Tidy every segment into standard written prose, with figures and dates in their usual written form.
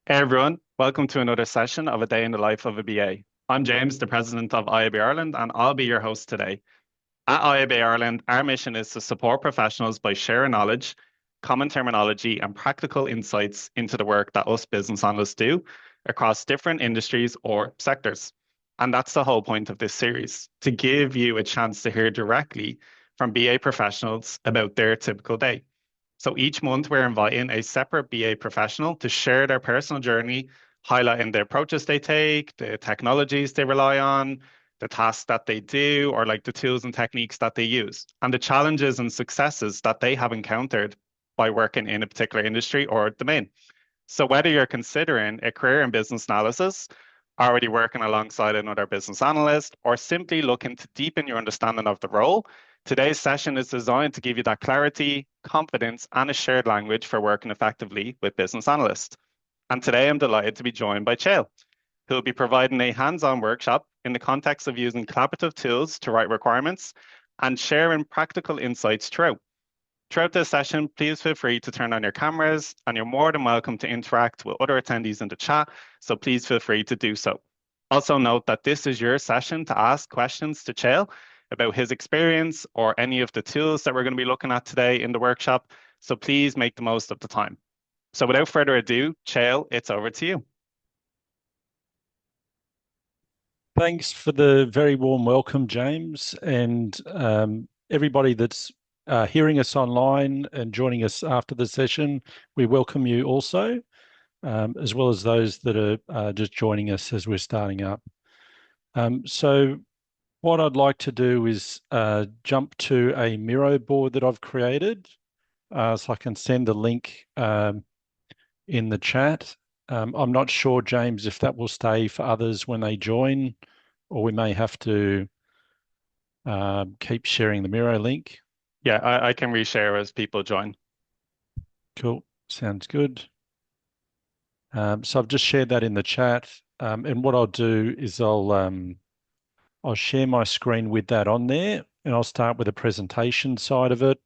Hey everyone, welcome to another session of A Day in the Life of a BA. I'm James, the president of IIBA Ireland, and I'll be your host today. At IIBA Ireland, our mission is to support professionals by sharing knowledge, common terminology, and practical insights into the work that us business analysts do across different industries or sectors. And that's the whole point of this series, to give you a chance to hear directly from BA professionals about their typical day. So each month, we're inviting a separate BA professional to share their personal journey, highlighting the approaches they take, the technologies they rely on, the tasks that they do, or like the tools and techniques that they use, and the challenges and successes that they have encountered by working in a particular industry or domain. So whether you're considering a career in business analysis, already working alongside another business analyst, or simply looking to deepen your understanding of the role, today's session is designed to give you that clarity, confidence, and a shared language for working effectively with business analysts. And today I'm delighted to be joined by Chale, who will be providing a hands-on workshop in the context of using collaborative tools to write requirements and sharing practical insights throughout. Throughout this session, please feel free to turn on your cameras, and you're more than welcome to interact with other attendees in the chat, so please feel free to do so. Also note that this is your session to ask questions to Chale about his experience or any of the tools that we're going to be looking at today in the workshop, so please make the most of the time. So without further ado, Chale, it's over to you. Thanks for the very warm welcome, James, and everybody that's hearing us online and joining us after the session. We welcome you also, as well as those that are just joining us as we're starting up. So what I'd like to do is jump to a Miro board that I've created, so I can send the link in the chat. I'm not sure, James, if that will stay for others when they join, or we may have to keep sharing the Miro link. Yeah, I can reshare as people join. Cool. Sounds good. So I've just shared that in the chat. And what I'll do is I'll share my screen with that on there, and I'll start with the presentation side of it.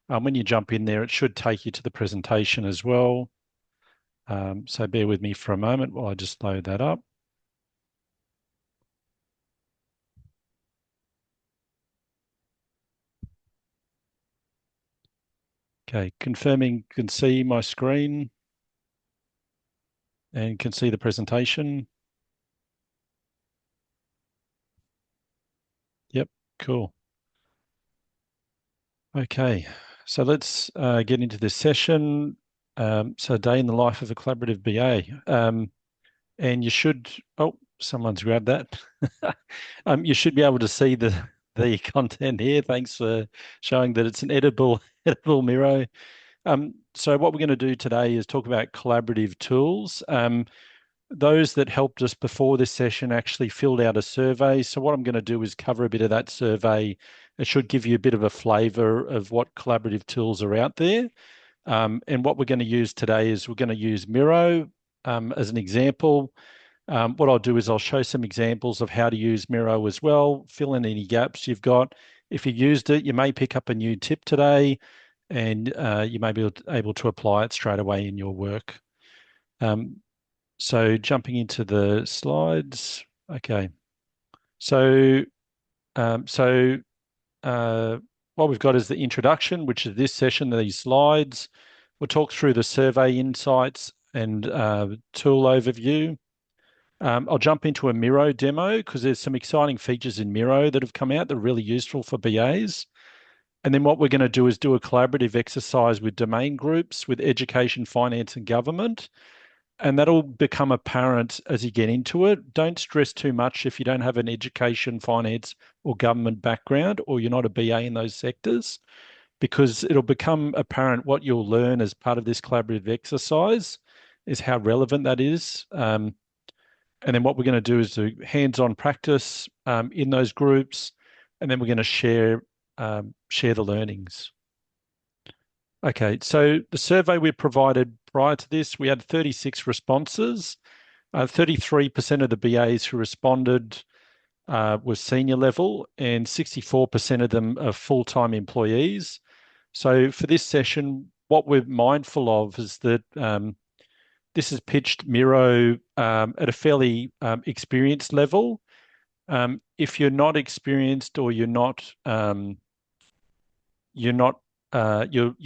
When you jump in there, it should take you to the presentation as well. So bear with me for a moment while I just load that up. Okay, confirming you can see my screen and can see the presentation. Yep, cool. Okay, so let's get into this session. So, a day in the life of a collaborative BA. And you should, oh, someone's grabbed that. You should be able to see the content here. Thanks for showing that it's an editable Miro. So what we're going to do today is talk about collaborative tools. Those that helped us before this session actually filled out a survey. So what I'm going to do is cover a bit of that survey. It should give you a bit of a flavor of what collaborative tools are out there. And what we're going to use today is we're going to use Miro as an example. What I'll do is I'll show some examples of how to use Miro as well, fill in any gaps you've got. If you used it, you may pick up a new tip today, and you may be able to apply it straight away in your work. So jumping into the slides. Okay. So, what we've got is the introduction, which is this session, these slides. We'll talk through the survey insights and tool overview. I'll jump into a Miro demo because there's some exciting features in Miro that have come out that are really useful for BAs. And then what we're going to do is do a collaborative exercise with domain groups, with education, finance, and government. And that'll become apparent as you get into it. Don't stress too much if you don't have an education, finance, or government background, or you're not a BA in those sectors, because it'll become apparent what you'll learn as part of this collaborative exercise is how relevant that is. And then what we're going to do is do hands-on practice in those groups, and then we're going to share the learnings. Okay, so the survey we provided prior to this, we had 36 responses. 33% of the BAs who responded were senior level, and 64% of them are full-time employees. So for this session, what we're mindful of is that This is pitched Miro at a fairly experienced level. If you're not experienced or you're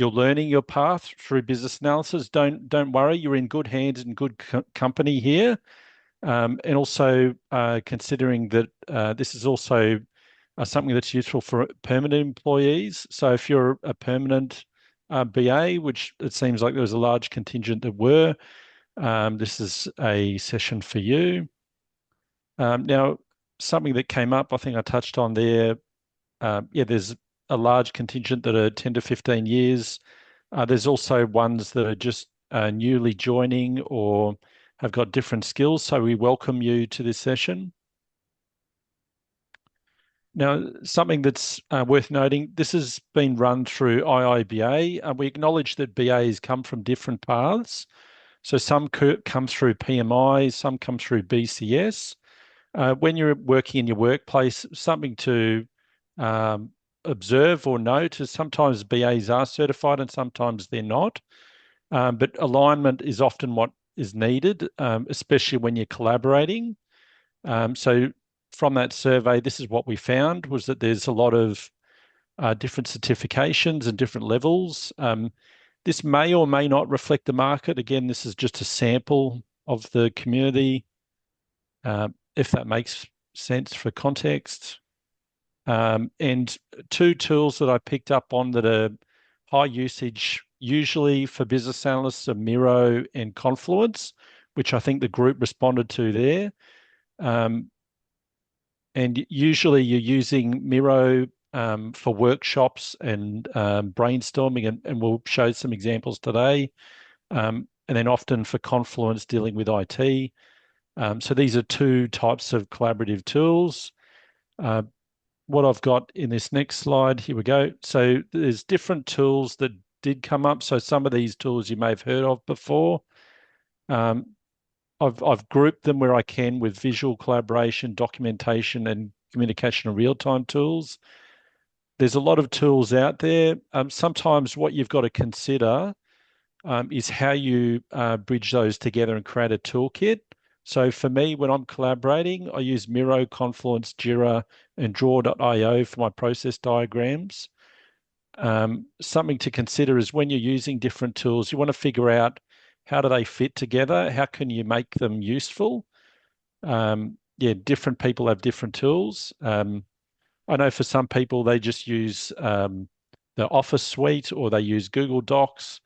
learning your path through business analysis, don't worry. You're in good hands and good company here. And also considering that this is also something that's useful for permanent employees. So if you're a permanent BA, which it seems like there was a large contingent that were, this is a session for you. Now, something that came up, I think I touched on there. There's a large contingent that are 10 to 15 years. There's also ones that are just newly joining or have got different skills. So we welcome you to this session. Now, something that's worth noting, this has been run through IIBA. We acknowledge that BAs come from different paths. So some come through PMI, some come through BCS. When you're working in your workplace, something to observe or note is sometimes BAs are certified and sometimes they're not. But alignment is often what is needed, especially when you're collaborating. So from that survey, this is what we found, was that there's a lot of different certifications and different levels. This may or may not reflect the market. Again, this is just a sample of the community, if that makes sense for context. And two tools that I picked up on that are high usage, usually for business analysts, are Miro and Confluence, which I think the group responded to there. And usually you're using Miro for workshops and brainstorming, and we'll show some examples today. And then often for Confluence, dealing with IT. So these are two types of collaborative tools. What I've got in this next slide, here we go. So there's different tools that did come up. So some of these tools you may have heard of before. I've grouped them where I can with visual collaboration, documentation, and communication and real-time tools. There's a lot of tools out there. Sometimes what you've got to consider is how you bridge those together and create a toolkit. So for me, when I'm collaborating, I use Miro, Confluence, Jira, and Draw.io for my process diagrams. Something to consider is when you're using different tools, you want to figure out how do they fit together? How can you make them useful? Different people have different tools. I know for some people, they just use the Office suite or they use Google Docs,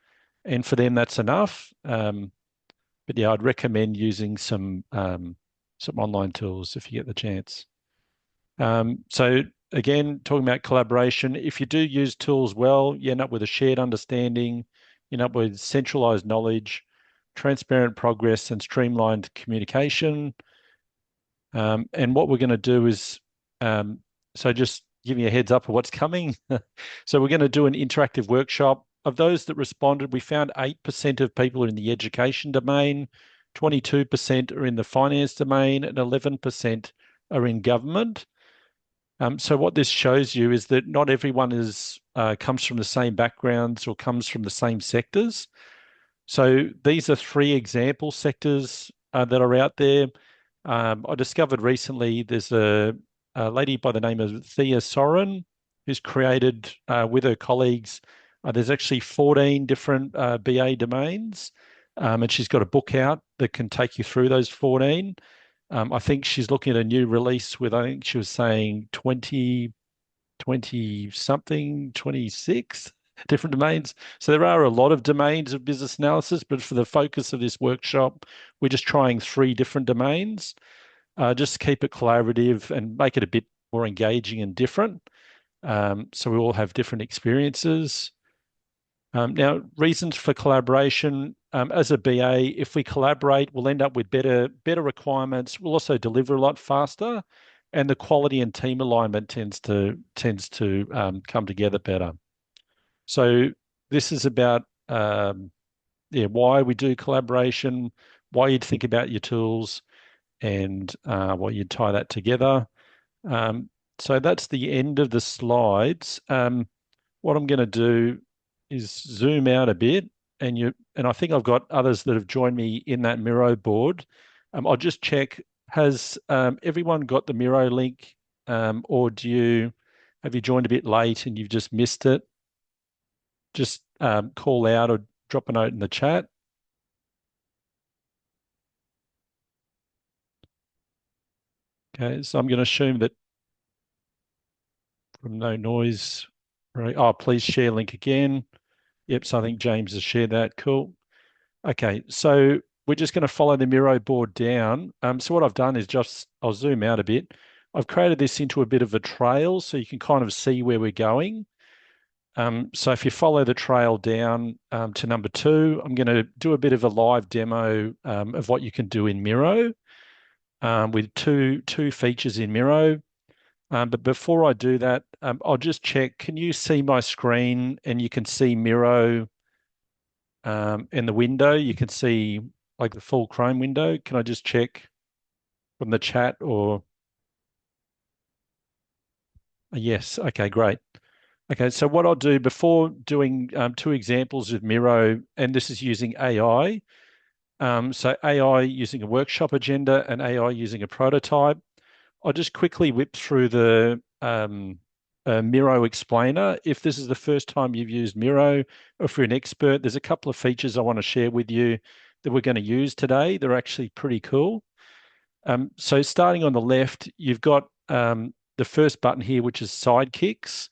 and for them, that's enough. But yeah, I'd recommend using some online tools if you get the chance. So again, talking about collaboration, if you do use tools well, you end up with a shared understanding, you end up with centralized knowledge, transparent progress, and streamlined communication. And what we're going to do is, so just giving you a heads up of what's coming. So we're going to do an interactive workshop. Of those that responded, we found 8% of people are in the education domain, 22% are in the finance domain, and 11% are in government. So what this shows you is that not everyone comes from the same backgrounds or comes from the same sectors. So these are three example sectors that are out there. I discovered recently there's a lady by the name of Thea Soren who's created with her colleagues. There's actually 14 different BA domains, and she's got a book out that can take you through those 14. I think she's looking at a new release with, I think she was saying 20 something, 26 different domains. So there are a lot of domains of business analysis, but for the focus of this workshop, we're just trying 3 different domains, just to keep it collaborative and make it a bit more engaging and different. So we all have different experiences. Now, reasons for collaboration. As a BA, if we collaborate, we'll end up with better requirements. We'll also deliver a lot faster, and the quality and team alignment tends to come together better. So this is about why we do collaboration, why you'd think about your tools, and why you'd tie that together. So that's the end of the slides. What I'm going to do is zoom out a bit and I think I've got others that have joined me in that Miro board. I'll just check, has everyone got the Miro link, or have you joined a bit late and you've just missed it? Just call out or drop a note in the chat. Okay, so I'm going to assume that from no noise, right? Oh, please share link again. Yep, so I think James has shared that. Cool. Okay, so we're just going to follow the Miro board down. So what I've done is I'll zoom out a bit. I've created this into a bit of a trail so you can kind of see where we're going. So if you follow the trail down to number 2, I'm going to do a bit of a live demo of what you can do in Miro with two features in Miro. But before I do that, I'll just check, can you see my screen and you can see Miro in the window? You can see like the full Chrome window. Can I just check from the chat or? Yes, okay, great. Okay, so what I'll do before doing 2 examples of Miro, and this is using AI, so AI using a workshop agenda and AI using a prototype, I'll just quickly whip through the Miro explainer. If this is the first time you've used Miro, or if you're an expert, there's a couple of features I want to share with you that we're going to use today. They're actually pretty cool. So starting on the left, you've got the first button here, which is sidekicks.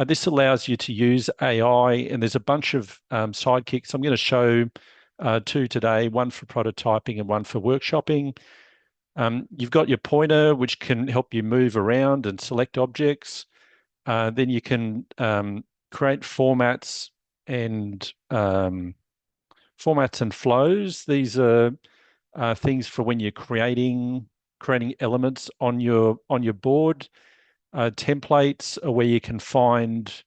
This allows you to use AI, and there's a bunch of sidekicks. I'm going to show 2 today, one for prototyping and one for workshopping. You've got your pointer, which can help you move around and select objects. Then you can create formats and flows. These are things for when you're creating elements on your board. Templates are where you can find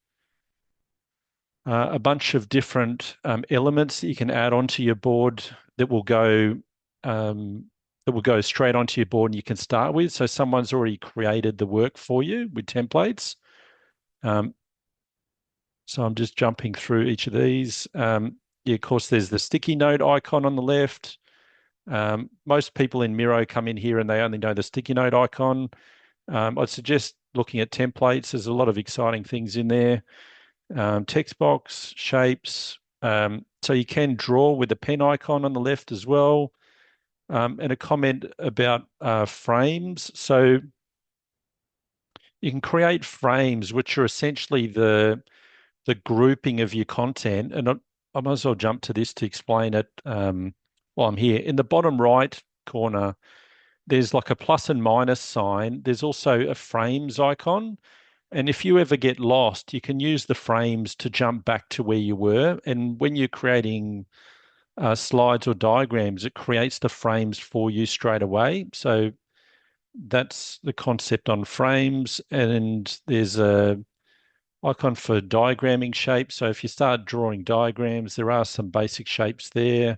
a bunch of different elements that you can add onto your board that will go straight onto your board and you can start with. So someone's already created the work for you with templates. So I'm just jumping through each of these. Yeah, of course, there's the sticky note icon on the left. Most people in Miro come in here and they only know the sticky note icon. I'd suggest looking at templates. There's a lot of exciting things in there. Text box, shapes. So you can draw with the pen icon on the left as well. And a comment about frames. So you can create frames, which are essentially the grouping of your content. And I might as well jump to this to explain it while I'm here. In the bottom right corner, there's like a plus and minus sign. There's also a frames icon. And if you ever get lost, you can use the frames to jump back to where you were. And when you're creating slides or diagrams, it creates the frames for you straight away. So that's the concept on frames. And there's a icon for diagramming shapes. So if you start drawing diagrams, there are some basic shapes there.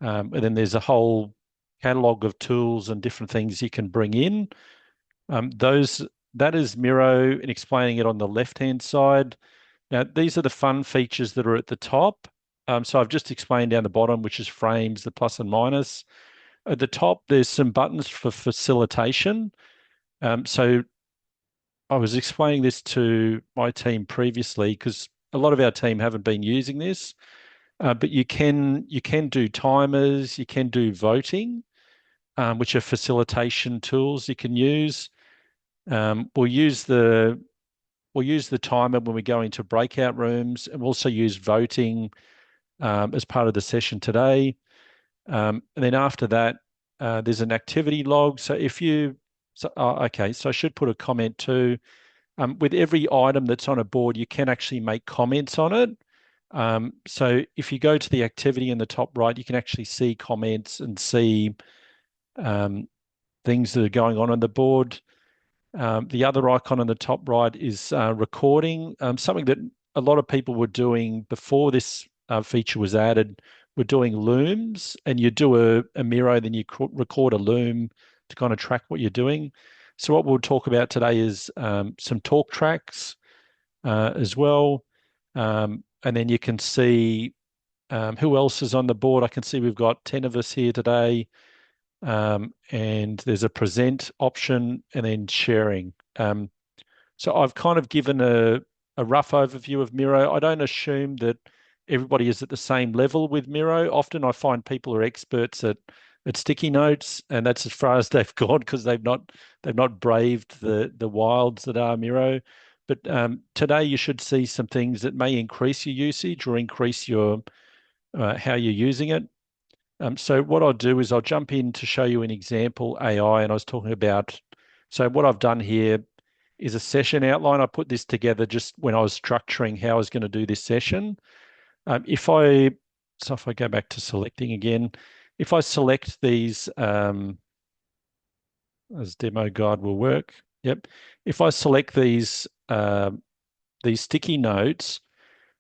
And then there's a whole catalog of tools and different things you can bring in. That is Miro, and explaining it on the left-hand side. Now, these are the fun features that are at the top. So I've just explained down the bottom, which is frames, the plus and minus. At the top, there's some buttons for facilitation. So I was explaining this to my team previously because a lot of our team haven't been using this, but you can do timers, you can do voting, which are facilitation tools you can use. We'll use the timer when we go into breakout rooms, and we'll also use voting as part of the session today. And then after that, there's an activity log. So okay, so I should put a comment too. With every item that's on a board, you can actually make comments on it. So if you go to the activity in the top right, you can actually see comments and see things that are going on the board. The other icon on the top right is recording, something that a lot of people were doing before this feature was added. We're doing looms, and you do a Miro, then you record a loom to kind of track what you're doing. So what we'll talk about today is some talk tracks as well. And then you can see Who else is on the board? I can see we've got 10 of us here today. And there's a present option and then sharing. So I've kind of given a rough overview of Miro. I don't assume that everybody is at the same level with Miro. Often I find people are experts at sticky notes, and that's as far as they've gone because they've not braved the wilds that are Miro. But today you should see some things that may increase your usage or increase your how you're using it. So what I'll do is I'll jump in to show you an example AI, and I was talking about. So what I've done here is a session outline. I put this together just when I was structuring how I was going to do this session. If I go back to selecting again, if I select these as demo guide will work. Yep. If I select these sticky notes,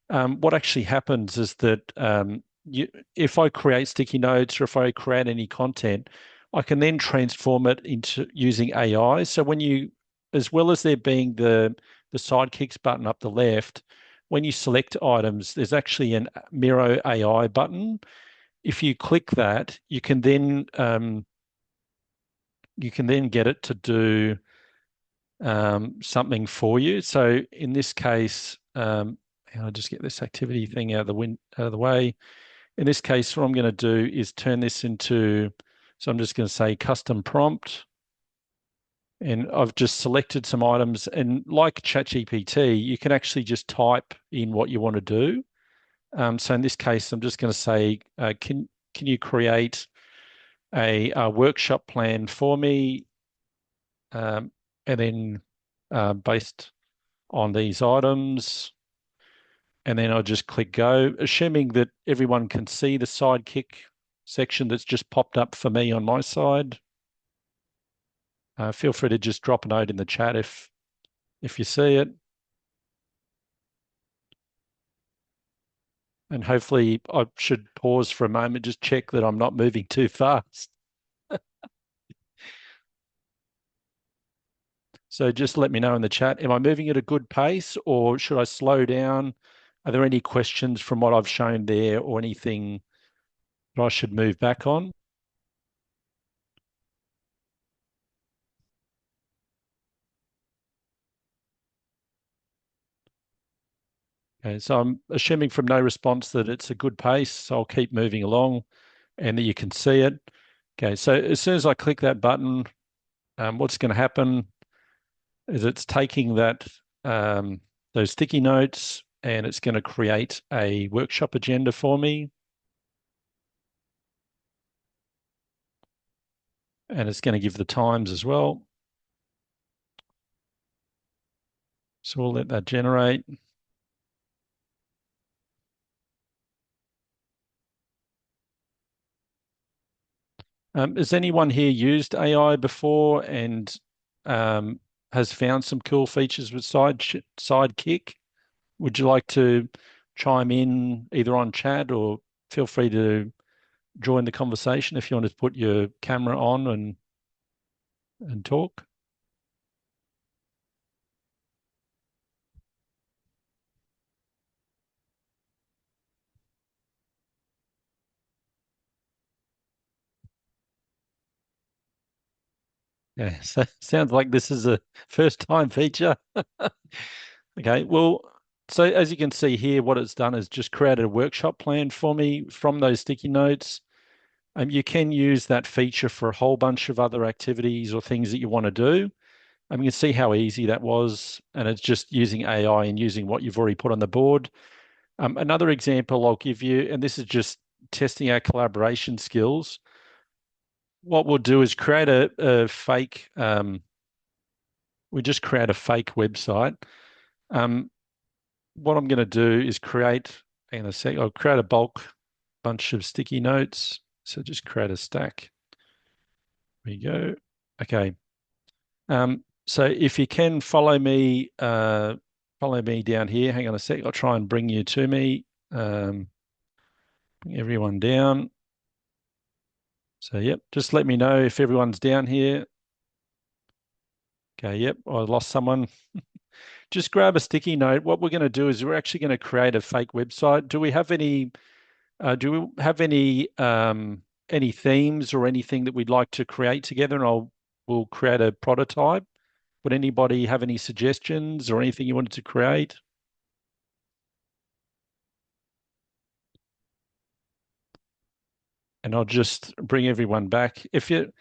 what actually happens is that if I create sticky notes or if I create any content, I can then transform it into using AI. So as well as there being the sidekicks button up the left, when you select items, there's actually an Miro AI button. If you click that, you can then get it to do something for you. So in this case, I'll just get this activity thing out of the way. In this case, what I'm going to do is turn this into, so I'm just going to say custom prompt. And I've just selected some items. And like ChatGPT, you can actually just type in what you want to do. So in this case, I'm just going to say, can you create a workshop plan for me? And then based on these items, and then I'll just click go, assuming that everyone can see the sidekick section that's just popped up for me on my side. Feel free to just drop a note in the chat if you see it. And hopefully I should pause for a moment, just check that I'm not moving too fast. So just let me know in the chat, am I moving at a good pace or should I slow down? Are there any questions from what I've shown there or anything that I should move back on? Okay, so I'm assuming from no response that it's a good pace, so I'll keep moving along and that you can see it. Okay, so as soon as I click that button, what's going to happen is it's taking those sticky notes and it's going to create a workshop agenda for me. And it's going to give the times as well. So we'll let that generate. Has anyone here used AI before and has found some cool features with Sidekick? Would you like to chime in either on chat or feel free to join the conversation if you want to put your camera on and talk? Yeah, so sounds like this is a first time feature. Okay, well, so as you can see here, what it's done is just created a workshop plan for me from those sticky notes. You can use that feature for a whole bunch of other activities or things that you want to do. You can see how easy that was, and it's just using AI and using what you've already put on the board. Another example I'll give you, and this is just testing our collaboration skills. What we'll do is create a fake, we just create a fake website. What I'm going to do is I'll create a bulk bunch of sticky notes. So just create a stack. There you go. Okay. So if you can follow me down here. Hang on a sec. I'll try and bring you to me. Bring everyone down. So yep, just let me know if everyone's down here. Okay, yep, I lost someone. Just grab a sticky note. What we're going to do is we're actually going to create a fake website. Do we have any Do we have any themes or anything that we'd like to create together? And we'll create a prototype. Would anybody have any suggestions or anything you wanted to create? And I'll just bring everyone back. If you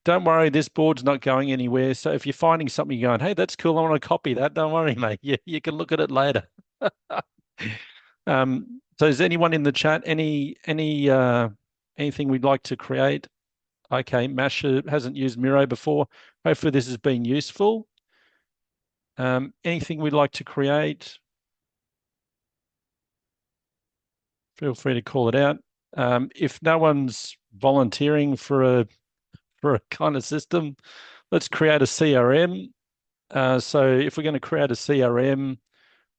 don't worry, this board's not going anywhere. So if you're finding something you're going, hey, that's cool, I want to copy that, don't worry, mate. You can look at it later. So is anyone in the chat anything we'd like to create? Okay, Masha hasn't used Miro before. Hopefully this has been useful. Anything we'd like to create? Feel free to call it out. If no one's volunteering for a kind of system, let's create a CRM. So if we're going to create a CRM,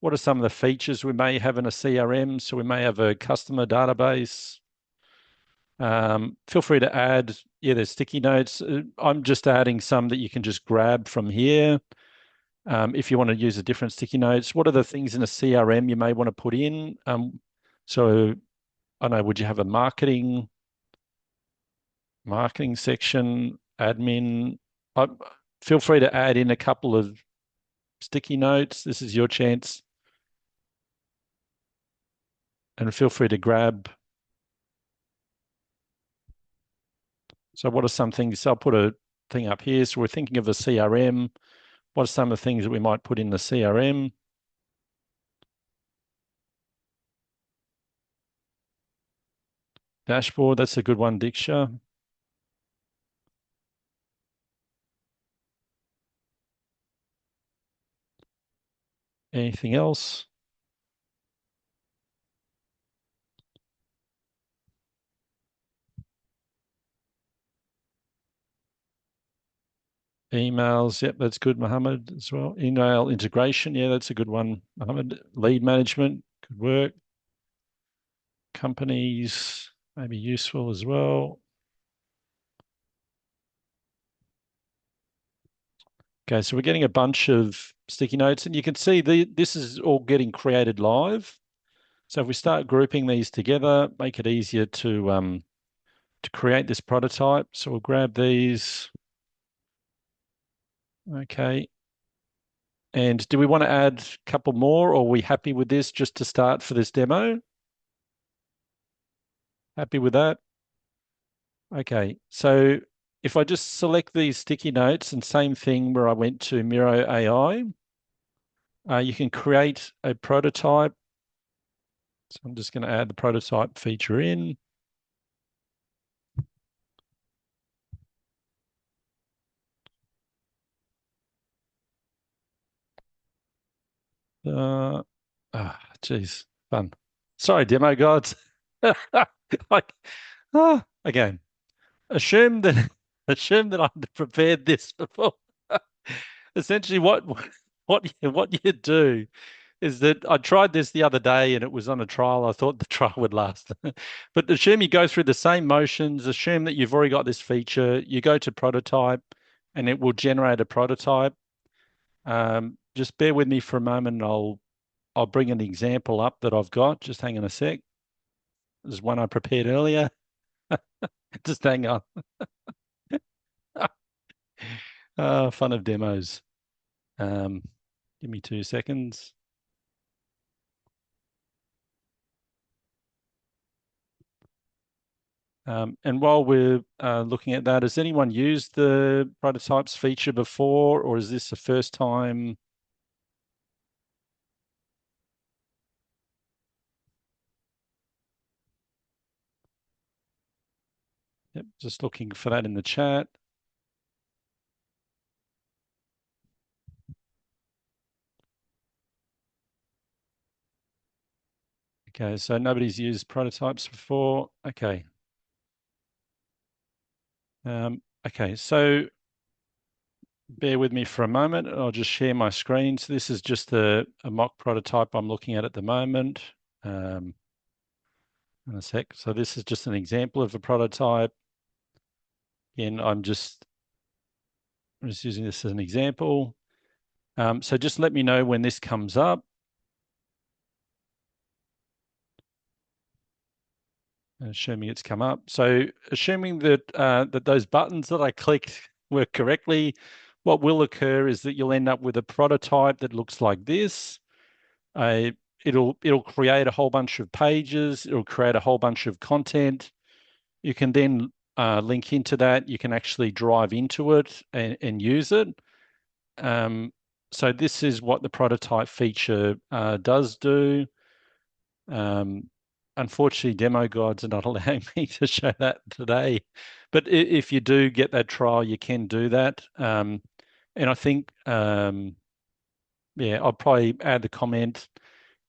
what are some of the features we may have in a CRM? So we may have a customer database. Feel free to add, there's sticky notes. I'm just adding some that you can just grab from here. If you want to use a different sticky notes, what are the things in a CRM you may want to put in? So I don't know, would you have a marketing section, admin? Feel free to add in a couple of sticky notes. This is your chance. And feel free to grab. So what are some things? So I'll put a thing up here. So we're thinking of a CRM. What are some of the things that we might put in the CRM? Dashboard, that's a good one, Diksha. Anything else? Emails, yep, that's good, Mohammed, as well. Email integration, yeah, that's a good one, Mohammed. Lead management, good work. Companies, maybe useful as well. Okay, so we're getting a bunch of sticky notes, and you can see this is all getting created live. So if we start grouping these together, make it easier to create this prototype. So we'll grab these. Okay. And do we want to add a couple more, or are we happy with this just to start for this demo? Happy with that? Okay. So if I just select these sticky notes and same thing where I went to Miro AI, you can create a prototype. So I'm just going to add the prototype feature in. Geez, fun. Sorry, demo gods. Like, again, assume that I've prepared this before. Essentially, what you do is that I tried this the other day and it was on a trial. I thought the trial would last. But assume you go through the same motions, assume that you've already got this feature, you go to prototype and it will generate a prototype. Just bear with me for a moment and I'll bring an example up that I've got. Just hang on a sec. There's one I prepared earlier. Just hang on. Fun of demos. Give me 2 seconds. And while we're looking at that, has anyone used the prototypes feature before, or is this the first time? Yep, just looking for that in the chat. Okay, so nobody's used prototypes before. Okay. Okay, so bear with me for a moment. I'll just share my screen. So this is just a mock prototype I'm looking at the moment. In a sec. So this is just an example of a prototype. Again, I'm just using this as an example. So just let me know when this comes up. assuming it's come up. So assuming that that those buttons that I clicked work correctly, what will occur is that you'll end up with a prototype that looks like this. It'll create a whole bunch of pages. It'll create a whole bunch of content. You can then link into that. You can actually drive into it and use it. So this is what the prototype feature does do. Unfortunately, demo guides are not allowing me to show that today. But if you do get that trial, you can do that. And I think, yeah, I'll probably add the comment.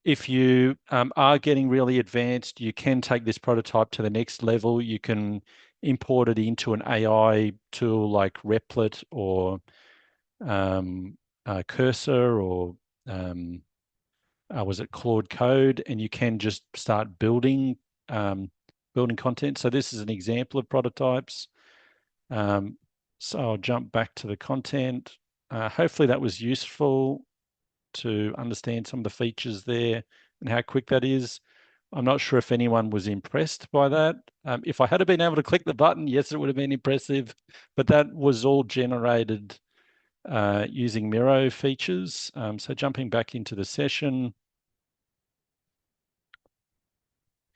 If you are getting really advanced, you can take this prototype to the next level. You can import it into an AI tool like Replit or Cursor or was it Claude Code, and you can just start building content. So this is an example of prototypes. So I'll jump back to the content. Hopefully that was useful to understand some of the features there and how quick that is. I'm not sure if anyone was impressed by that. If I had been able to click the button, yes, it would have been impressive, but that was all generated using Miro features. So jumping back into the session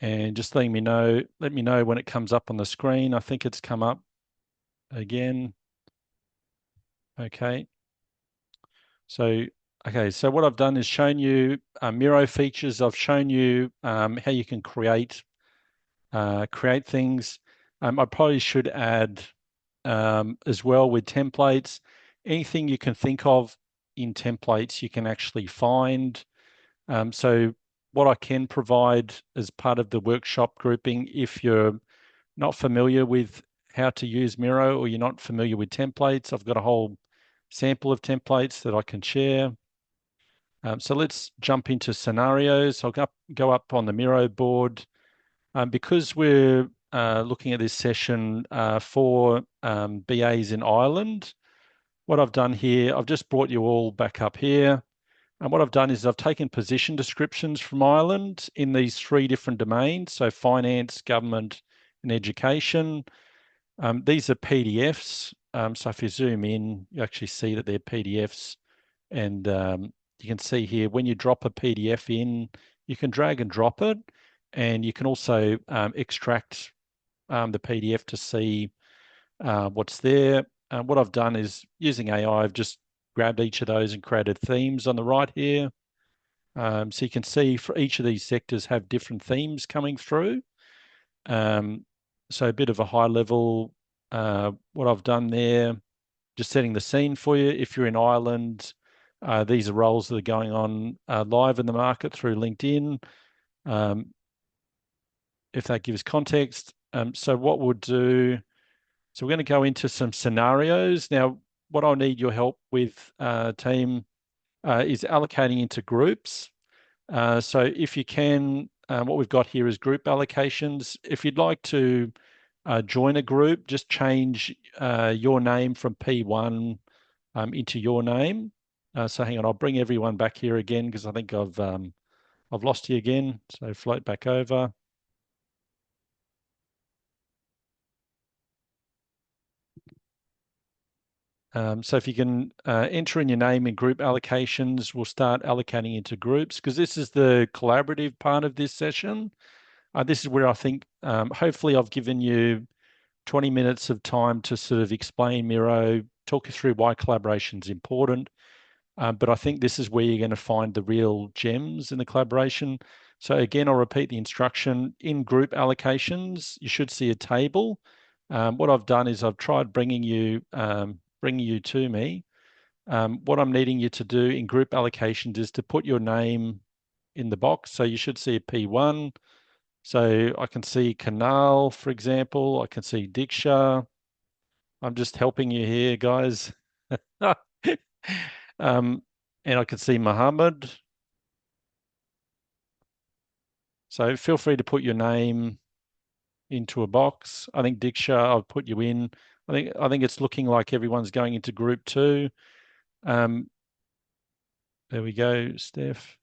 and just let me know when it comes up on the screen. I think it's come up again. Okay. So what I've done is shown you Miro features. I've shown you how you can create things. I probably should add as well with templates. Anything you can think of in templates, you can actually find. So what I can provide as part of the workshop grouping, if you're not familiar with how to use Miro or you're not familiar with templates, I've got a whole sample of templates that I can share. So let's jump into scenarios. I'll go up on the Miro board. Because we're looking at this session for BAs in Ireland, what I've done here, I've just brought you all back up here. And what I've done is I've taken position descriptions from Ireland in these 3 different domains, so finance, government, and education. These are PDFs. So if you zoom in, you actually see that they're PDFs. And you can see here, when you drop a PDF in, you can drag and drop it. And you can also extract the PDF to see what's there. What I've done is using AI, I've just grabbed each of those and created themes on the right here. So you can see for each of these sectors have different themes coming through. So a bit of a high level, what I've done there, just setting the scene for you. If you're in Ireland, these are roles that are going on live in the market through LinkedIn. If that gives context. So what we'll do, so we're going to go into some scenarios. Now, what I'll need your help with, team, is allocating into groups. So if you can, what we've got here is group allocations. If you'd like to join a group, just change your name from P1 into your name. So hang on, I'll bring everyone back here again because I think I've lost you again. So float back over. So if you can enter in your name in group allocations, we'll start allocating into groups because this is the collaborative part of this session. This is where I think hopefully I've given you 20 minutes of time to sort of explain Miro, talk you through why collaboration is important. But I think this is where you're going to find the real gems in the collaboration. So again, I'll repeat the instruction. In group allocations, you should see a table. What I've done is I've tried bringing you to me. What I'm needing you to do in group allocations is to put your name in the box. So you should see a P1. So I can see Kanal, for example. I can see Diksha. I'm just helping you here, guys. And I can see Muhammad. So feel free to put your name into a box. I think Diksha, I've put you in. I think it's looking like everyone's going into group 2. There we go, Steph.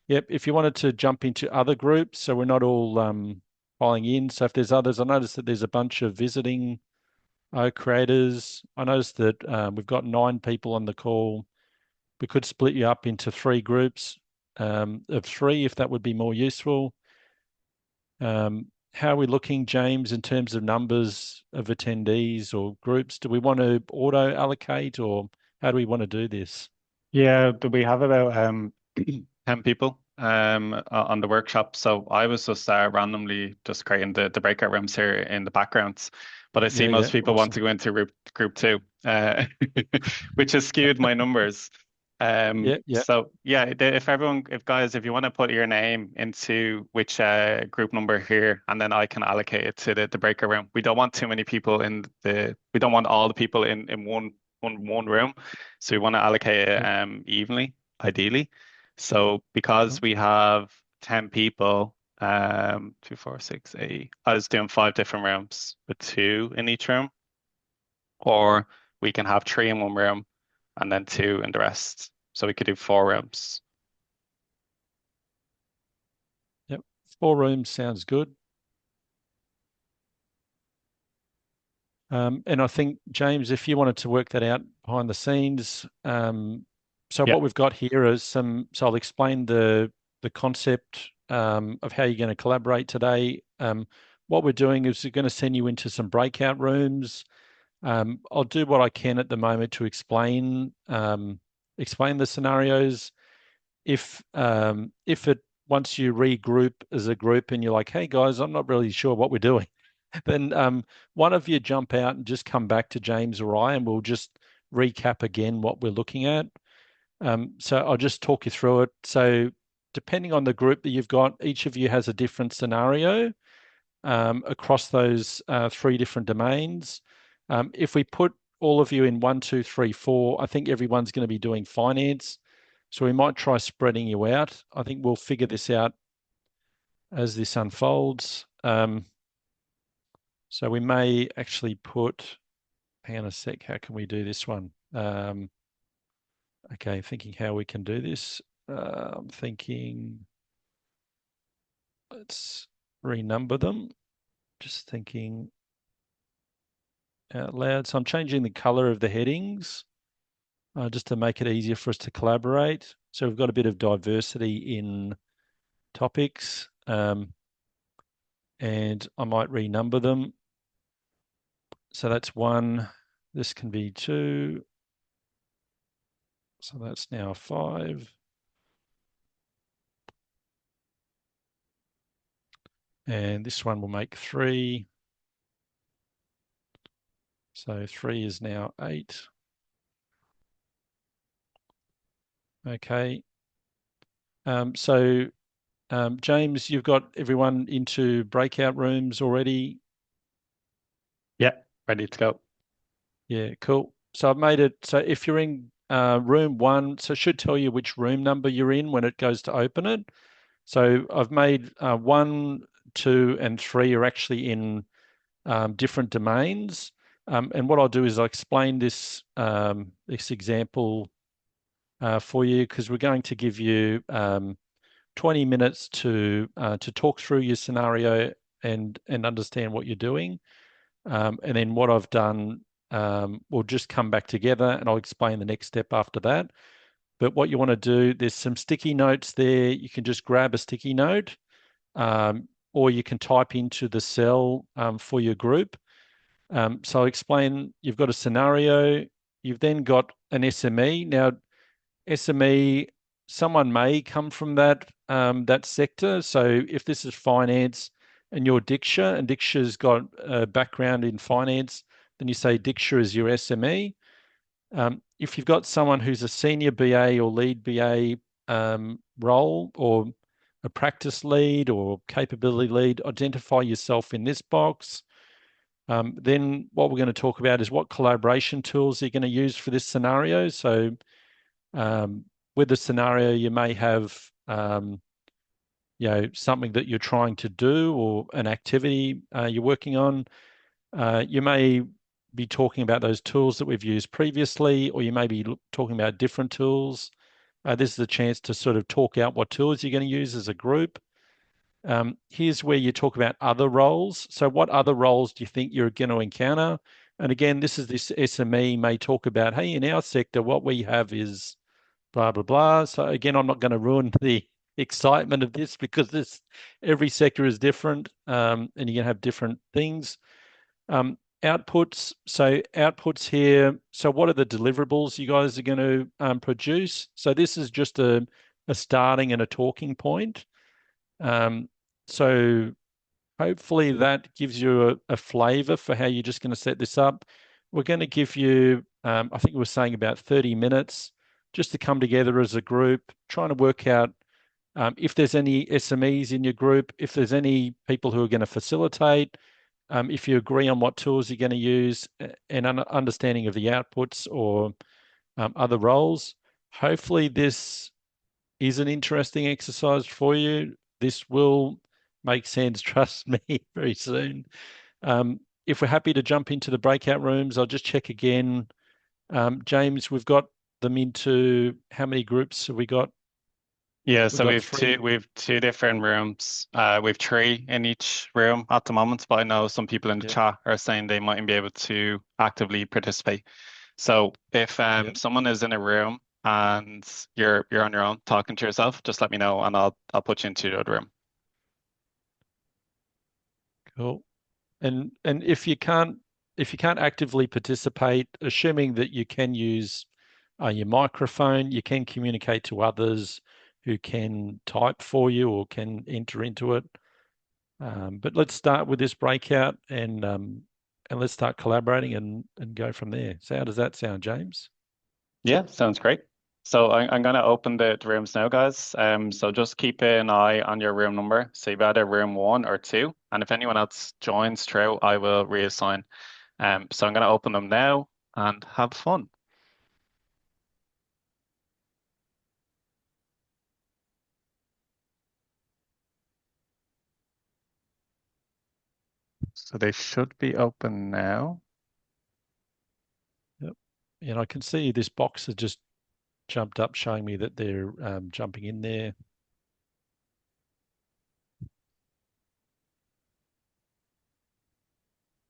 Yep, if you wanted to jump into other groups, so we're not all filing in. So if there's others, I noticed that there's a bunch of visiting creators. I noticed that we've got 9 people on the call. We could split you up into 3 groups of 3 if that would be more useful. How are we looking, James, in terms of numbers of attendees or groups? Do we want to auto allocate, or how do we want to do this? Yeah, we have about 10 people on the workshop. So I was just randomly just creating the breakout rooms here in the backgrounds. But I see Yeah, most people want awesome. to go into group 2, which has skewed my numbers. Yeah. So yeah, if guys, if you want to put your name into which group number here, and then I can allocate it to the breakout room. We don't want too many people we don't want all the people in one room. So we want to allocate it Yep. evenly, ideally. So Cool. because we have 10 people, 2, 4, 6, 8, I was doing 5 different rooms with 2 in each room, or we can have 3 in one room and then 2 in the rest. So we could do 4 rooms. Yep. 4 rooms sounds good. And I think, James, if you wanted to work that out behind the scenes, so Yeah. what we've got here is so I'll explain the concept of how you're going to collaborate today. What we're doing is we're going to send you into some breakout rooms. I'll do what I can at the moment to explain the scenarios. If it once you regroup as a group and you're like, hey guys, I'm not really sure what we're doing, then one of you jump out and just come back to James or I, and we'll just recap again what we're looking at. So I'll just talk you through it. So depending on the group that you've got, each of you has a different scenario across those 3 different domains. If we put all of you in 1, 2, 3, 4, I think everyone's going to be doing finance. So we might try spreading you out. I think we'll figure this out as this unfolds. So we may actually put, hang on a sec, how can we do this one? Okay, thinking how we can do this. I'm thinking, let's renumber them. Just thinking out loud. So I'm changing the color of the headings just to make it easier for us to collaborate. So we've got a bit of diversity in topics, and I might renumber them. So that's 1. This can be 2. So that's now 5. And this one will make 3. So 3 is now 8. Okay. James, you've got everyone into breakout rooms already. Yeah, ready to go. Yeah, cool. So I've made it so if you're in room 1, so it should tell you which room number you're in when it goes to open it. So I've made 1, 2, and 3 are actually in different domains. And what I'll do is I'll explain this this example for you, because we're going to give you 20 minutes to talk through your scenario and understand what you're doing. And then what I've done, we'll just come back together and I'll explain the next step after that. But what you want to do, there's some sticky notes there. You can just grab a sticky note, or you can type into the cell for your group. So I'll explain, you've got a scenario, you've then got an SME. Now, SME, someone may come from that sector. So if this is finance and you're Diksha, and Diksha's got a background in finance, then you say Diksha is your SME. If you've got someone who's a senior BA or lead BA role, or a practice lead or capability lead, identify yourself in this box. Then what we're going to talk about is what collaboration tools you're going to use for this scenario. So with the scenario, you may have something that you're trying to do, or an activity you're working on. You may be talking about those tools that we've used previously, or you may be talking about different tools. This is a chance to sort of talk out what tools you're going to use as a group. Here's where you talk about other roles. So what other roles do you think you're going to encounter? And again, this SME may talk about, hey, in our sector, what we have is blah, blah, blah. So again, I'm not going to ruin the excitement of this because every sector is different, and you're going to have different things. Outputs. So outputs here. So what are the deliverables you guys are going to produce? So this is just a starting and a talking point. So hopefully that gives you a flavor for how you're just going to set this up. We're going to give you, I think we were saying about 30 minutes just to come together as a group, trying to work out if there's any SMEs in your group, if there's any people who are going to facilitate, if you agree on what tools you're going to use, and an understanding of the outputs or other roles. Hopefully this is an interesting exercise for you. This will make sense, trust me, very soon. If we're happy to jump into the breakout rooms, I'll just check again. James, we've got them into how many groups have we got? Yeah, We've so got three. we've two different rooms. We've three in each room at the moment, but I know some people in the Yep. chat are saying they mightn't be able to actively participate. So if Yep. someone is in a room and you're on your own talking to yourself, just let me know and I'll put you into the other room. Cool. And if you can't actively participate, assuming that you can use your microphone, you can communicate to others who can type for you or can enter into it. But let's start with this breakout and let's start collaborating and go from there. So how does that sound, James? Yeah, sounds great. So I'm going to open the rooms now, guys. So just keep an eye on your room number. So you've either room one or two. And if anyone else joins through, I will reassign. So I'm going to open them now and have fun. So they should be open now. Yep. And I can see this box has just jumped up, showing me that they're jumping in there.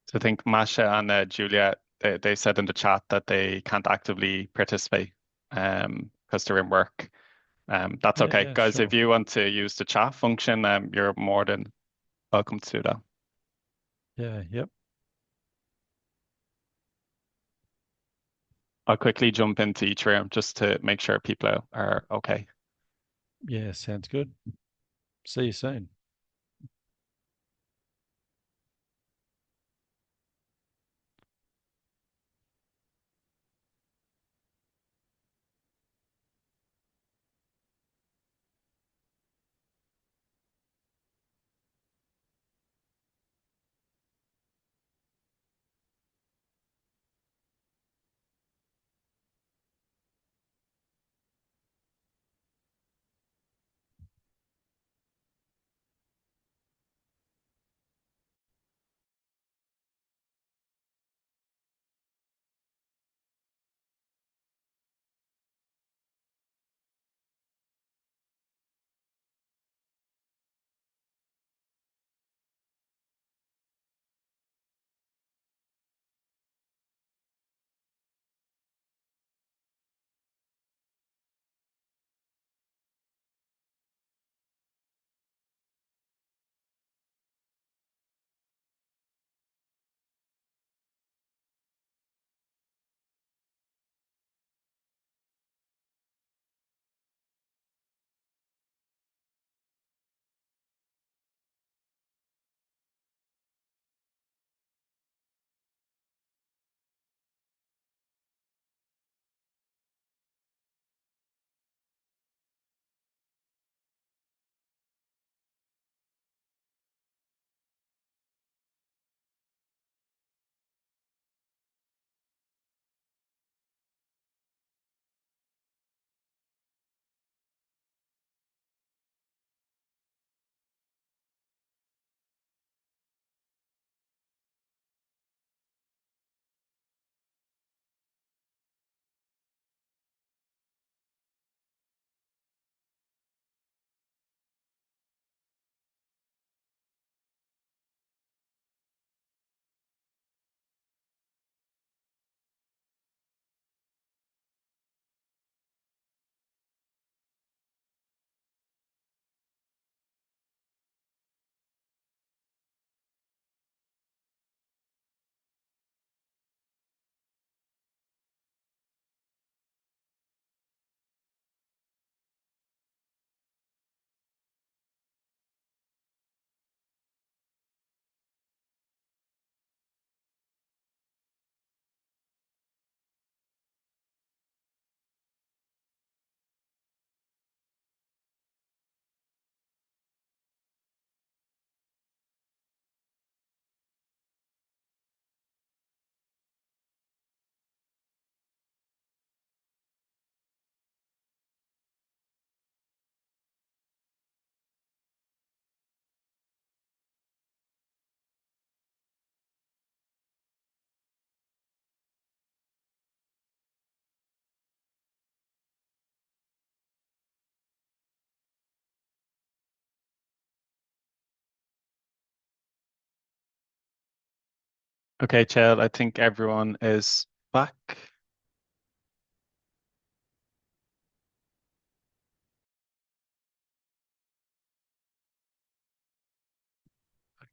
So I think Masha and Julia, they said in the chat that they can't actively participate because they're in work. That's Yeah, okay. yeah, Guys, if sure. you want to use the chat function, you're more than welcome to do that. Yeah, yep. I'll quickly jump into each room just to make sure people are okay. Yeah, sounds good. See you soon. Okay, Chale, I think everyone is back.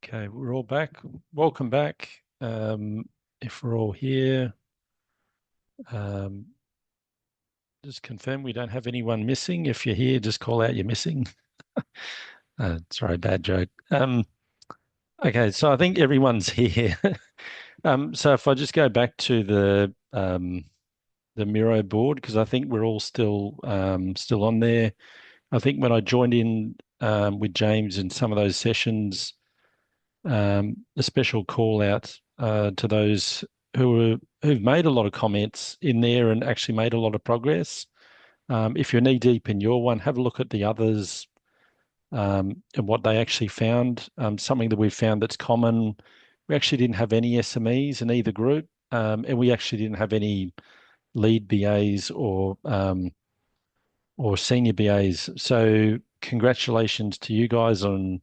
Okay, we're all back. Welcome back. If we're all here, um, just confirm we don't have anyone missing. If you're here, just call out you're missing. Sorry, bad joke. Okay, so I think everyone's here. So if I just go back to the Miro board, because I think we're all still on there. I think when I joined in with James in some of those sessions, a special call out to those who've made a lot of comments in there and actually made a lot of progress. If you're knee deep in your one, have a look at the others and what they actually found. Something that we've found that's common. We actually didn't have any SMEs in either group, and we actually didn't have any lead BAs or senior BAs. So congratulations to you guys on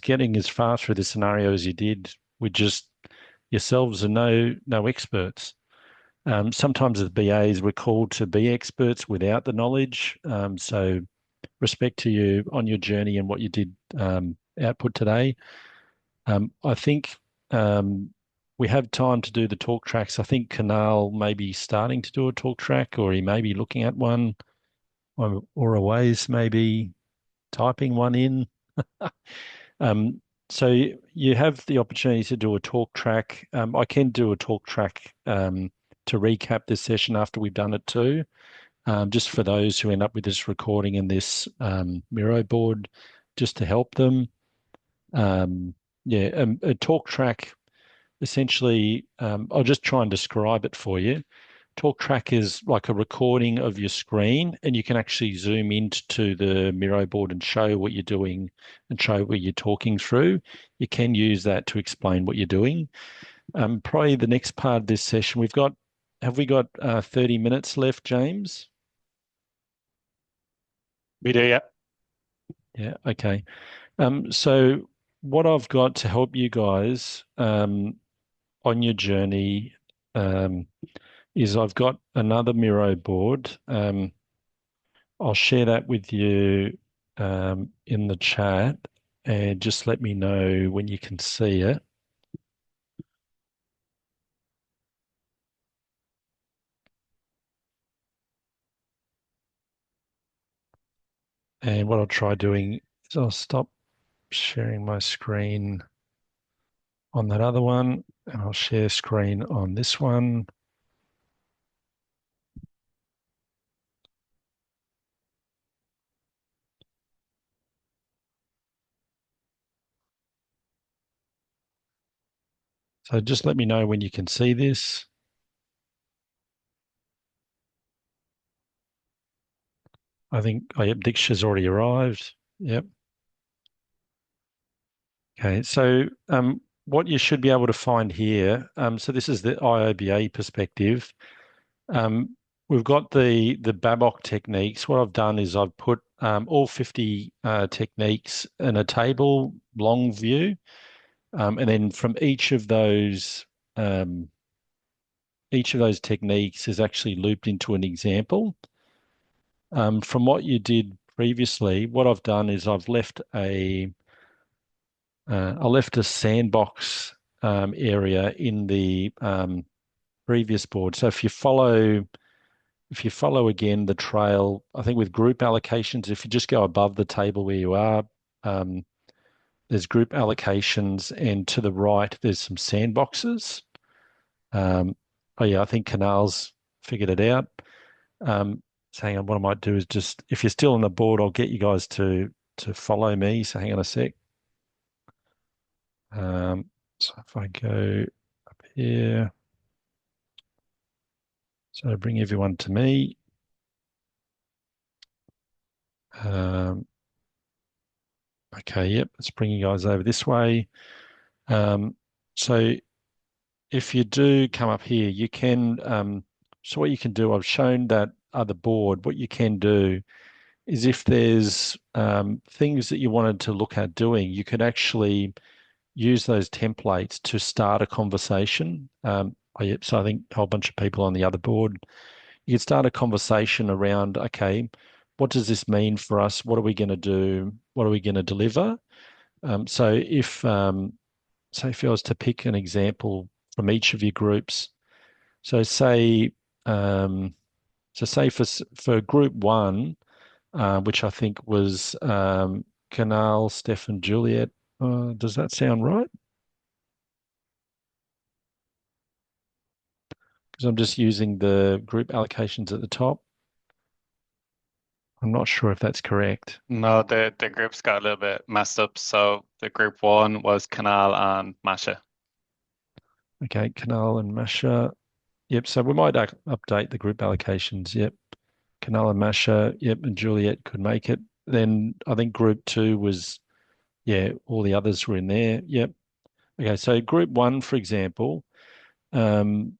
getting as far through the scenario as you did with just yourselves and no experts. Sometimes as BAs we're called to be experts without the knowledge. So respect to you on your journey and what you did output today. I think we have time to do the talk tracks. I think Kanal may be starting to do a talk track, or he may be looking at one, or Aways maybe typing one in. Um, so you have the opportunity to do a talk track. I can do a talk track to recap this session after we've done it too, just for those who end up with this recording and this Miro board, just to help them. Yeah, a talk track, essentially, I'll just try and describe it for you. Talk track is like a recording of your screen, and you can actually zoom into the Miro board and show what you're doing and show what you're talking through. You can use that to explain what you're doing. Probably the next part of this session, have we got 30 minutes left, James? We do, yeah. Yeah, okay. So what I've got to help you guys on your journey is I've got another Miro board. I'll share that with you in the chat and just let me know when you can see it. And what I'll try doing is I'll stop sharing my screen on that other one and I'll share screen on this one. So just let me know when you can see this. I think, oh, yep, Diksha's already arrived. Yep. Okay, so what you should be able to find here, so this is the IIBA perspective. We've got the Babok techniques. What I've done is I've put all 50 techniques in a table, long view, and then from each of those techniques is actually looped into an example. From what you did previously, what I've done is I left a sandbox area in the previous board. So if you follow again the trail, I think with group allocations, if you just go above the table where you are, there's group allocations, and to the right there's some sandboxes. Oh yeah, I think Canal's figured it out. So hang on, what I might do is just, if you're still on the board, I'll get you guys to follow me. So hang on a sec. So if I go up here, so bring everyone to me. Okay, yep, let's bring you guys over this way. So if you do come up here, you can, so what you can do, I've shown that other board, what you can do is if there's things that you wanted to look at doing, you could actually use those templates to start a conversation. So I think a whole bunch of people on the other board, you can start a conversation around, okay, what does this mean for us? What are we going to do? What are we going to deliver? So if I was to pick an example from each of your groups, so say um, say for group one, which I think was Canal, Steph, Juliet. Does that sound right? Because I'm just using the group allocations at the top. I'm not sure if that's correct. No, the groups got a little bit messed up. So the group one was Canal and Masha. Okay, Canal and Masha. Yep, so we might update the group allocations. Yep, Canal and Masha. Yep, and Juliet could make it. Then I think group two was, yeah, all the others were in there. Yep. Okay, so group one, for example, um,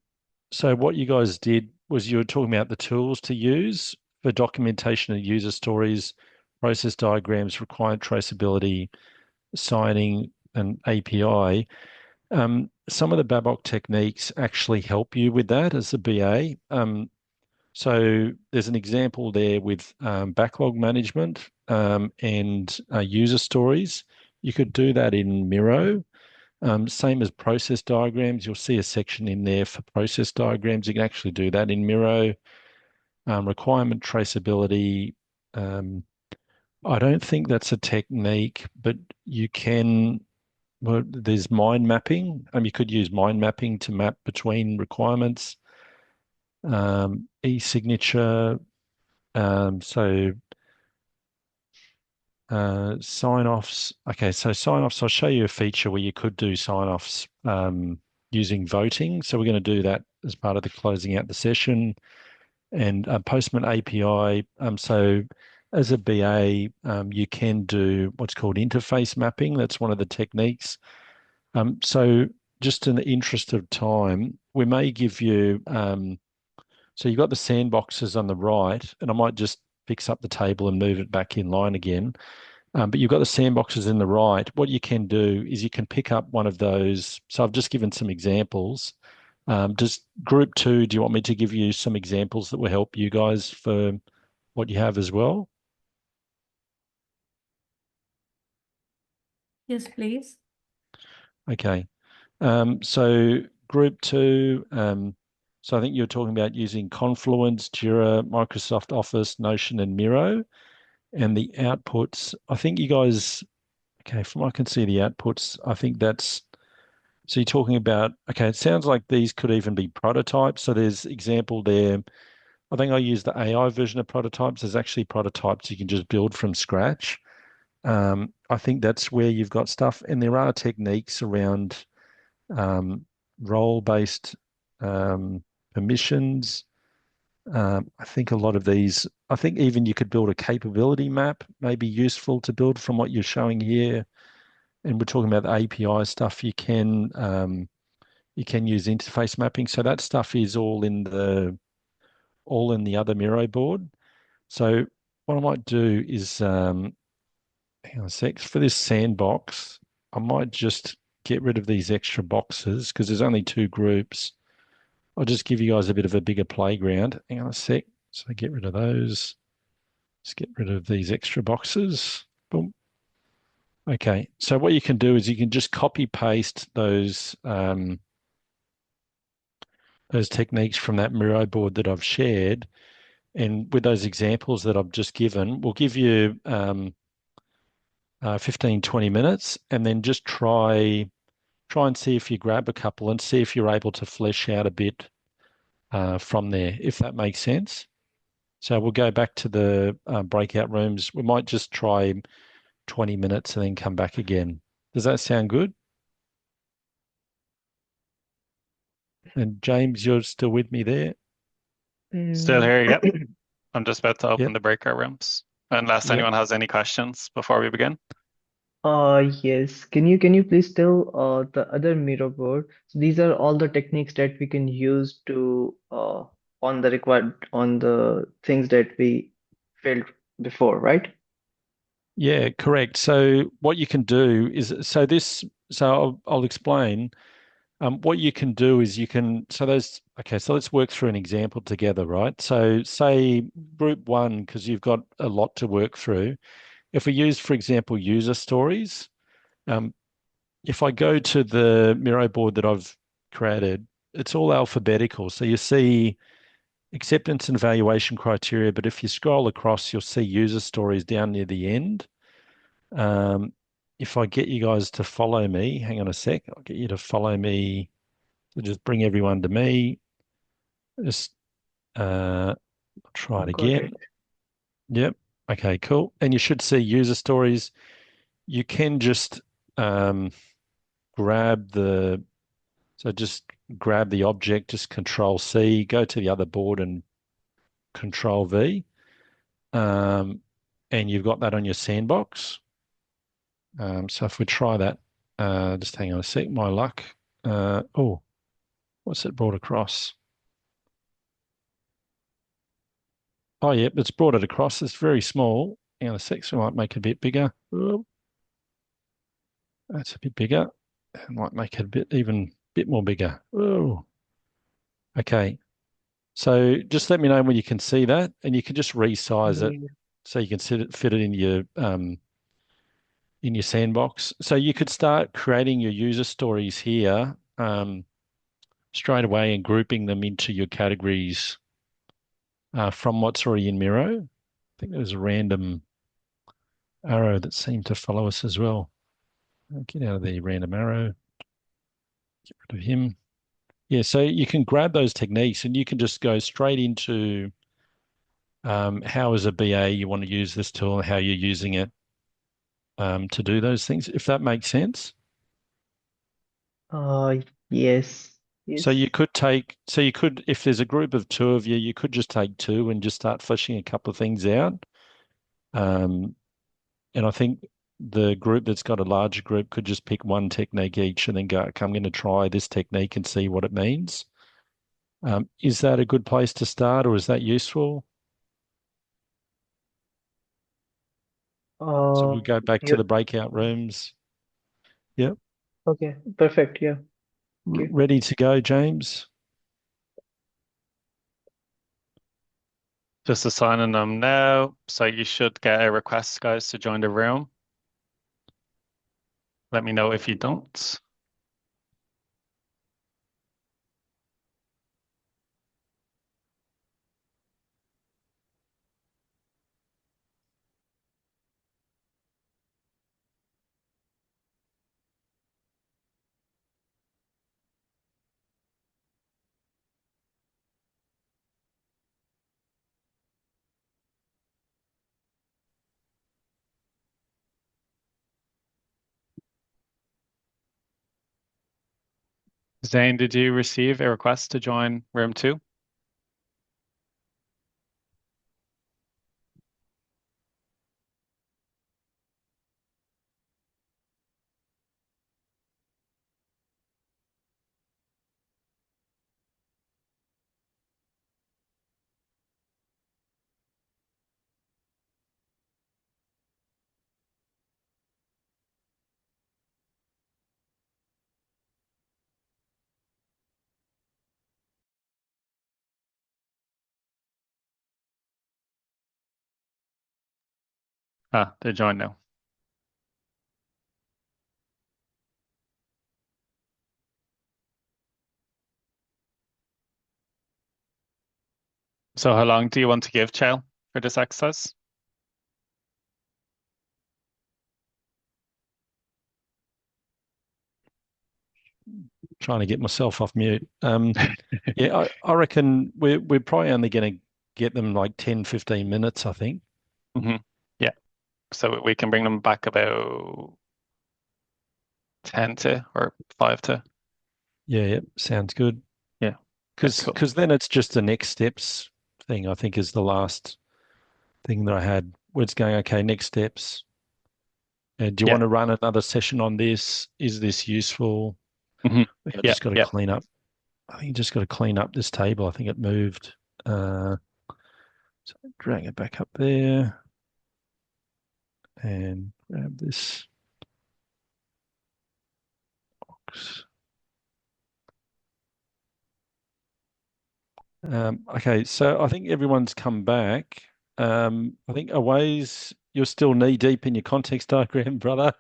so what you guys did was you were talking about the tools to use for documentation of user stories, process diagrams, required traceability, signing, and API. Some of the Babok techniques actually help you with that as a BA. So there's an example there with backlog management and user stories. You could do that in Miro. Same as process diagrams, you'll see a section in there for process diagrams. You can actually do that in Miro. Requirement traceability. I don't think that's a technique, but you can. Well, there's mind mapping. You could use mind mapping to map between requirements. E-signature. So sign-offs. Okay, so sign-offs, I'll show you a feature where you could do sign-offs using voting. So we're going to do that as part of the closing out the session. And Postman API. So as a BA, you can do what's called interface mapping. That's one of the techniques. So just in the interest of time, we may give you, so you've got the sandboxes on the right, and I might just fix up the table and move it back in line again. But you've got the sandboxes in the right. What you can do is you can pick up one of those. So I've just given some examples. Does group two, do you want me to give you some examples that will help you guys for what you have as well? Yes, please. Okay. So group two, so I think you're talking about using Confluence, Jira, Microsoft Office, Notion, and Miro. And the outputs, I think you guys, okay, from what I can see the outputs, I think that's, so you're talking about, okay, it sounds like these could even be prototypes. So there's example there. I think I use the AI version of prototypes. There's actually prototypes you can just build from scratch. I think that's where you've got stuff. And there are techniques around role-based permissions. I think a lot of these, I think even you could build a capability map, may be useful to build from what you're showing here. And we're talking about the API stuff. You can use interface mapping. So that stuff is all in the other Miro board. So what I might do is hang on a sec. For this sandbox, I might just get rid of these extra boxes because there's only two groups. I'll just give you guys a bit of a bigger playground. Hang on a sec. So get rid of those. Let's get rid of these extra boxes. Boom. Okay. So what you can do is you can just copy paste those techniques from that Miro board that I've shared. And with those examples that I've just given, we'll give you 15, 20 minutes and then just try and see if you grab a couple and see if you're able to flesh out a bit from there, if that makes sense. So we'll go back to the breakout rooms. We might just try 20 minutes and then come back again. Does that sound good? And James, you're still with me there? Still here, yep. I'm just about to open Yep. the breakout rooms. Unless Yep. anyone has any questions before we begin. Yes. Can you please tell the other mirror board? So these are all the techniques that we can use to on the things that we failed before, right? Yeah, correct. So what you can do is, so this I'll explain. What you can do is so let's work through an example together, right? So say group one, because you've got a lot to work through. If we use, for example, user stories, um, if I go to the Miro board that I've created, it's all alphabetical. So you see acceptance and evaluation criteria, but if you scroll across, you'll see user stories down near the end. Um, if I get you guys to follow me, hang on a sec, I'll get you to follow me. So just bring everyone to me. Just try it Got again. it. Yep. Okay, cool. And you should see user stories. You can just um, grab the just grab the object, just Control C, go to the other board and Control V. And you've got that on your sandbox. So if we try that, just hang on a sec, my luck. Oh, what's it brought across? Oh, yeah, it's brought it across. It's very small. Hang on a sec, so I might make it a bit bigger. Oh, that's a bit bigger. I might make it a bit even bit more bigger. Oh, okay. So just let me know when you can see that, and you can just resize it Yeah. so you can fit it in your sandbox. So you could start creating your user stories here straight away and grouping them into your categories from what's already in Miro. I think there's a random arrow that seemed to follow us as well. Get out of the random arrow. Get rid of him. Yeah, so you can grab those techniques and you can just go straight into how, as a BA, you want to use this tool and how you're using it to do those things, if that makes sense. Uh, yes. So Yes. you could if there's a group of two of you, you could just take two and just start fleshing a couple of things out. Um, and I think the group that's got a larger group could just pick one technique each and then go, okay, I'm going to try this technique and see what it means. Is that a good place to start or is that useful? So Uh, we'll go back to you the breakout rooms. Yep. okay? Perfect. Yeah. Thank you. Ready to go, James? Just assigning them now. So you should get a request, guys, to join the room. Let me know if you don't. Zane, did you receive a request to join room 2? Ah, they joined now. So how long do you want to give Chale for this exercise? Trying to get myself off mute. Yeah, I reckon we're probably only going to get them like 10, 15 minutes, I think. Hmm. Yeah. So we can bring them back about 10 to or 5 to. Yeah, sounds good. Yeah. Okay, cool. Because then it's just the next steps thing, I think, is the last thing that I had where it's going, okay, next steps. Do you Yeah. want to run another session on this? Is this useful? Hmm. I think I Yeah. just got to Yeah. clean up. I think you just got to clean up this table. I think it moved. So drag it back up there and grab this. works. Okay, so I think everyone's come back. I think Aways, you're still knee deep in your context diagram, brother.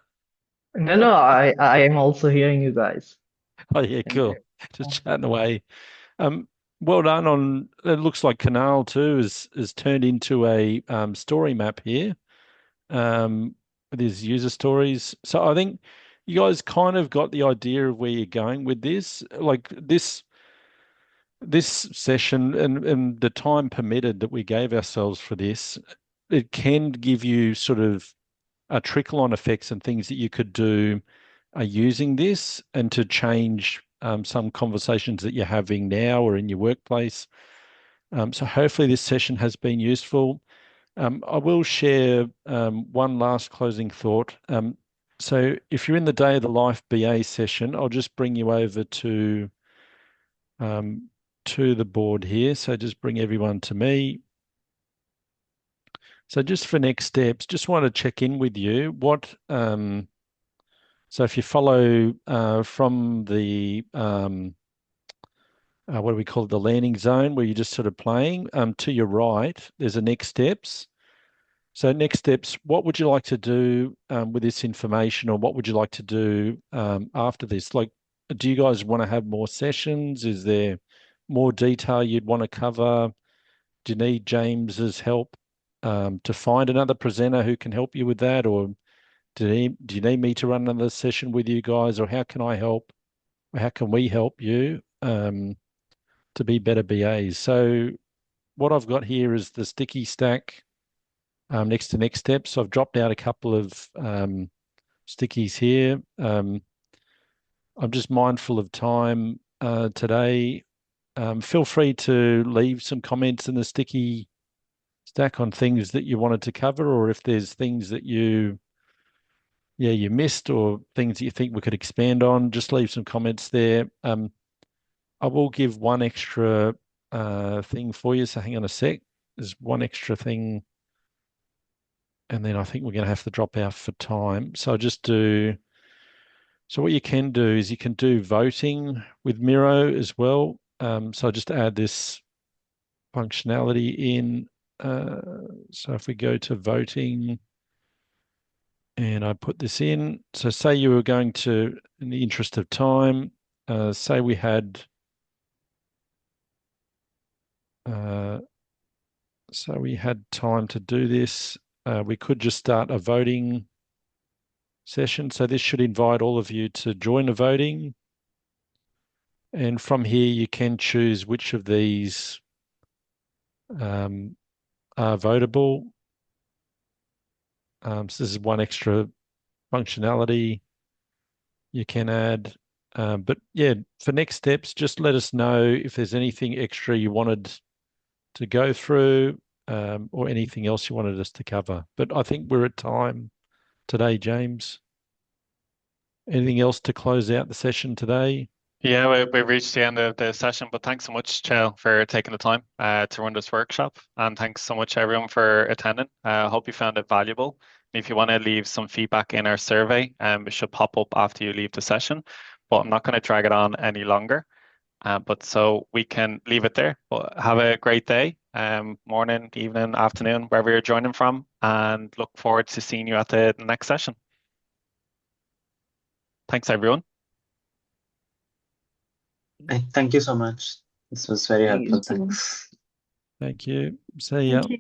No, I am also hearing you guys. Oh yeah, And cool. Just chatting away. Um, well done on. It looks like Canal too is turned into a story map here. With his user stories. So I think you guys kind of got the idea of where you're going with this. Like this session and the time permitted that we gave ourselves for this, it can give you sort of a trickle-on effects and things that you could do using this and to change some conversations that you're having now or in your workplace. So hopefully this session has been useful. I will share one last closing thought. So if you're in the Day of the Life BA session, I'll just bring you over to the board here. So just bring everyone to me. So just for next steps, just want to check in with you. So if you follow from the what do we call it, the landing zone where you're just sort of playing, to your right, there's a next steps. So next steps, what would you like to do with this information, or what would you like to do after this? Like, do you guys want to have more sessions? Is there more detail you'd want to cover? Do you need James's help to find another presenter who can help you with that? Or do you need me to run another session with you guys? Or how can I help? Or how can we help you to be better BAs? So what I've got here is the sticky stack next to next steps. So I've dropped out a couple of stickies here. I'm just mindful of time today. Feel free to leave some comments in the sticky stack on things that you wanted to cover, or if there's things that you missed, or things that you think we could expand on, just leave some comments there. I will give one extra thing for you, so hang on a sec. There's one extra thing, and then I think we're going to have to drop out for time. So what you can do is you can do voting with Miro as well. So just add this functionality in. So if we go to voting and I put this in, so say you were going to, in the interest of time, say we had, time to do this. We could just start a voting session. So this should invite all of you to join the voting. And from here, you can choose which of these are votable. So this is one extra functionality you can add. But yeah, for next steps, just let us know if there's anything extra you wanted to go through, or anything else you wanted us to cover. But I think we're at time today, James. Anything else to close out the session today? Yeah, we've reached the end of the session, but thanks so much, Chale, for taking the time to run this workshop. And thanks so much, everyone, for attending. I hope you found it valuable. If you want to leave some feedback in our survey, it should pop up after you leave the session. But I'm not going to drag it on any longer. But so we can leave it there. But have a great day, morning, evening, afternoon, wherever you're joining from, and look forward to seeing you at the next session. Thanks, everyone. Thank you so much. This was very thank you helpful. so much. Thanks. Thank you. See ya. Thank you.